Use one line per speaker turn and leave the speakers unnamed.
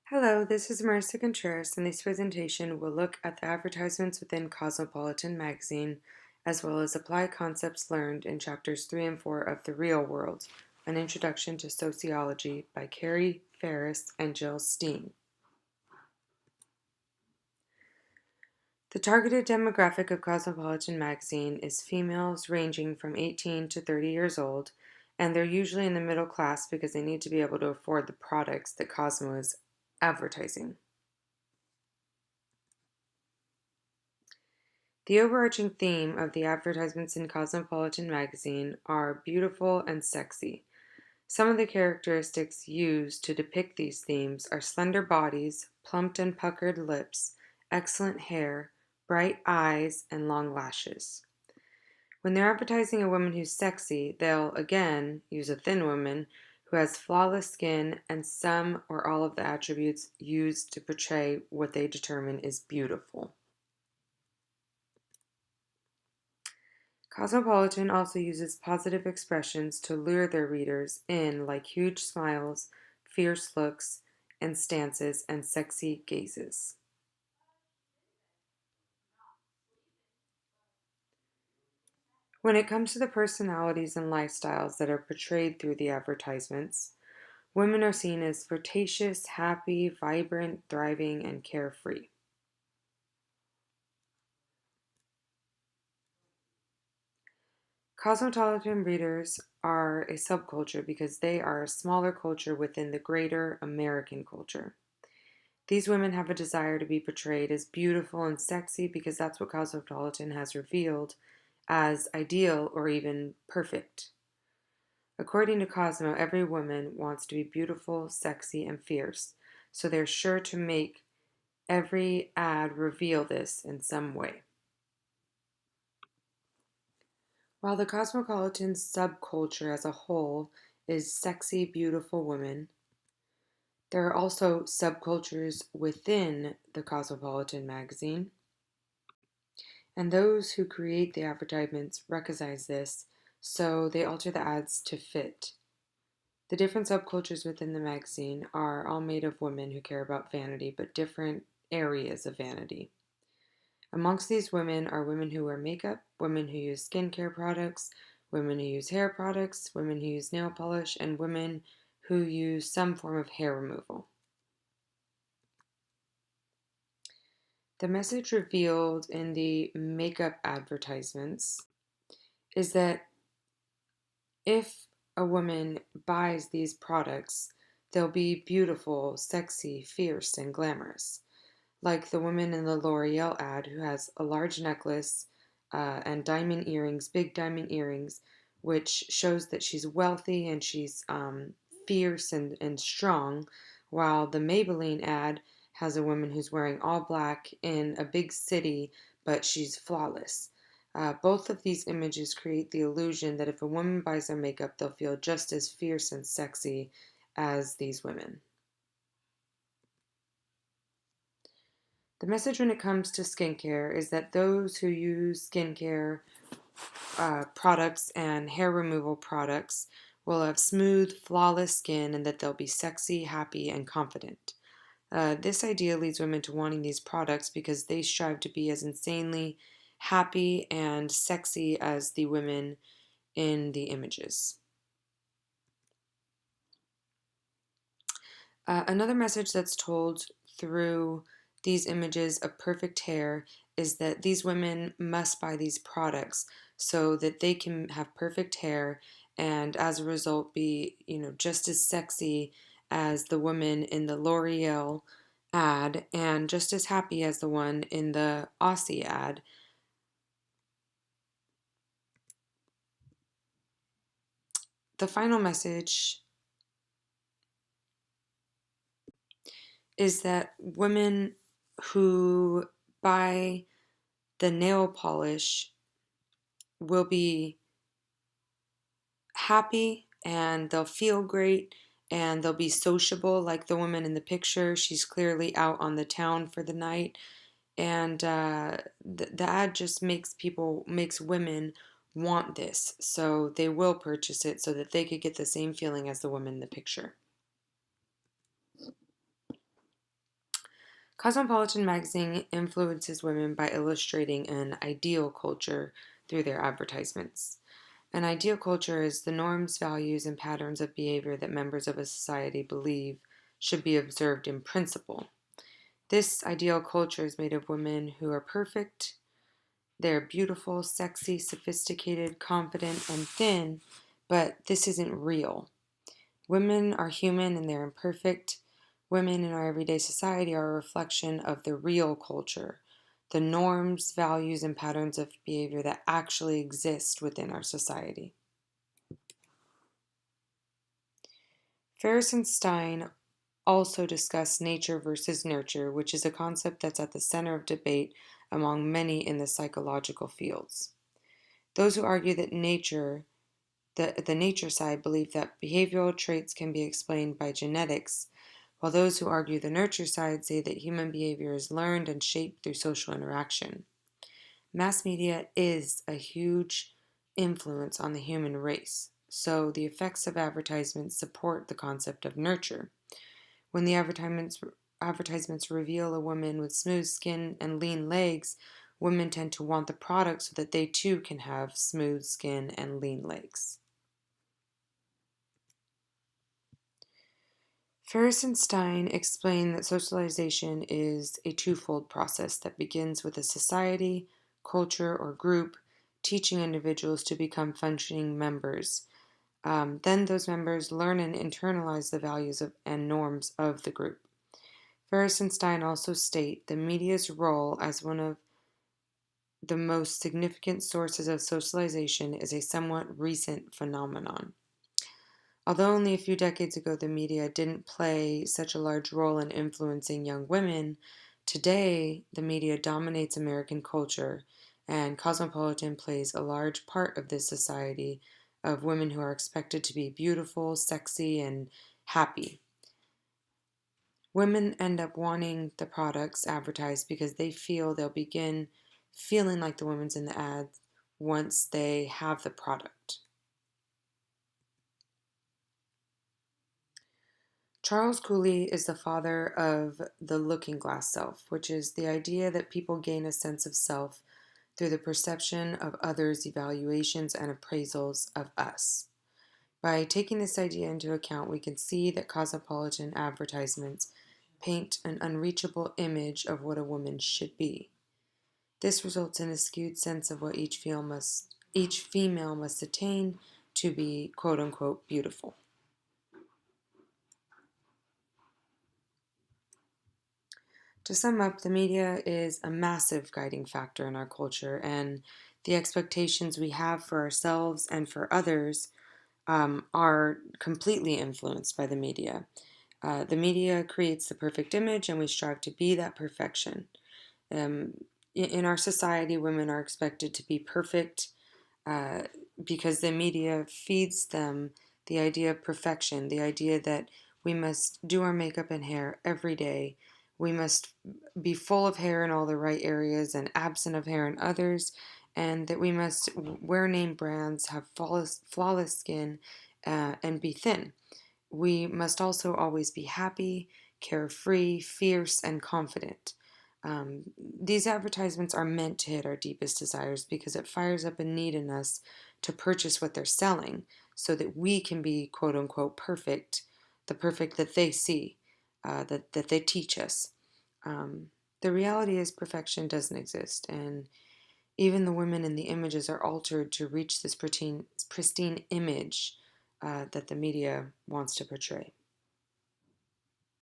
Hello, this is Marissa Contreras, and this presentation will look at the advertisements within Cosmopolitan magazine, as well as apply concepts learned in chapters 3 and 4 of The Real World, An Introduction to Sociology by Perez and Jill Steen. The targeted demographic of Cosmopolitan magazine is females ranging from 18 to 30 years old, and they're usually in the middle class because they need to be able to afford the products that Cosmo is advertising. The overarching theme of the advertisements in Cosmopolitan magazine are beautiful and sexy. Some of the characteristics used to depict these themes are slender bodies, plumped and puckered lips, excellent hair, bright eyes, and long lashes. When they're advertising a woman who's sexy, they'll again use a thin woman who has flawless skin and some or all of the attributes used to portray what they determine is beautiful. Cosmopolitan also uses positive expressions to lure their readers in, like huge smiles, fierce looks and stances, and sexy gazes. When it comes to the personalities and lifestyles that are portrayed through the advertisements, women are seen as flirtatious, happy, vibrant, thriving, and carefree. Cosmopolitan readers are a subculture because they are a smaller culture within the greater American culture. These women have a desire to be portrayed as beautiful and sexy because that's what Cosmopolitan has revealed as ideal or even perfect. According to Cosmo, every woman wants to be beautiful, sexy, and fierce, so they're sure to make every ad reveal this in some way. While the Cosmopolitan subculture as a whole is sexy, beautiful women, there are also subcultures within the Cosmopolitan magazine, and those who create the advertisements recognize this, so they alter the ads to fit. The different subcultures within the magazine are all made of women who care about vanity, but different areas of vanity. Amongst these women are women who wear makeup, women who use skincare products, women who use hair products, women who use nail polish, and women who use some form of hair removal. The message revealed in the makeup advertisements is that if a woman buys these products, they'll be beautiful, sexy, fierce, and glamorous. Like the woman in the L'Oreal ad who has a large necklace and diamond earrings, big diamond earrings, which shows that she's wealthy and she's fierce and strong, while the Maybelline ad has a woman who's wearing all black in a big city, but she's flawless. Both of these images create the illusion that if a woman buys their makeup, they'll feel just as fierce and sexy as these women. The message when it comes to skincare is that those who use skincare products and hair removal products will have smooth, flawless skin and that they'll be sexy, happy, and confident. This idea leads women to wanting these products because they strive to be as insanely happy and sexy as the women in the images. Another message that's told through these images of perfect hair is that these women must buy these products so that they can have perfect hair and as a result be, just as sexy as the woman in the L'Oreal ad and just as happy as the one in the Aussie ad. The final message is that women who buy the nail polish will be happy and they'll feel great and they'll be sociable like the woman in the picture. She's clearly out on the town for the night. And the ad just makes women want this. So they will purchase it so that they could get the same feeling as the woman in the picture. Cosmopolitan magazine influences women by illustrating an ideal culture through their advertisements. An ideal culture is the norms, values, and patterns of behavior that members of a society believe should be observed in principle. This ideal culture is made of women who are perfect. They're beautiful, sexy, sophisticated, confident, and thin, but this isn't real. Women are human and they're imperfect. Women in our everyday society are a reflection of the real culture, the norms, values, and patterns of behavior that actually exist within our society. Ferris and Stein also discuss nature versus nurture, which is a concept that's at the center of debate among many in the psychological fields. Those who argue that the nature side believe that behavioral traits can be explained by genetics, while those who argue the nurture side say that human behavior is learned and shaped through social interaction. Mass media is a huge influence on the human race, so the effects of advertisements support the concept of nurture. When the advertisements reveal a woman with smooth skin and lean legs, women tend to want the product so that they too can have smooth skin and lean legs. Ferris and Stein explain that socialization is a twofold process that begins with a society, culture, or group teaching individuals to become functioning members. Then those members learn and internalize the values and norms of the group. Ferris and Stein also state the media's role as one of the most significant sources of socialization is a somewhat recent phenomenon. Although only a few decades ago the media didn't play such a large role in influencing young women, today the media dominates American culture, and Cosmopolitan plays a large part of this society of women who are expected to be beautiful, sexy, and happy. Women end up wanting the products advertised because they feel they'll begin feeling like the women's in the ads once they have the product. Charles Cooley is the father of the looking glass self, which is the idea that people gain a sense of self through the perception of others' evaluations and appraisals of us. By taking this idea into account, we can see that cosmopolitan advertisements paint an unreachable image of what a woman should be. This results in a skewed sense of what each female must attain to be quote unquote beautiful. To sum up, the media is a massive guiding factor in our culture, and the expectations we have for ourselves and for others are completely influenced by the media. The media creates the perfect image, and we strive to be that perfection. In our society, women are expected to be perfect uh, because the media feeds them the idea of perfection, the idea that we must do our makeup and hair every day. We must be full of hair in all the right areas and absent of hair in others, and that we must wear name brands, have flawless skin, and be thin. We must also always be happy, carefree, fierce, and confident. These advertisements are meant to hit our deepest desires because it fires up a need in us to purchase what they're selling so that we can be quote unquote perfect, the perfect that they see, that they teach us. The reality is perfection doesn't exist, and even the women in the images are altered to reach this pristine image that the media wants to portray.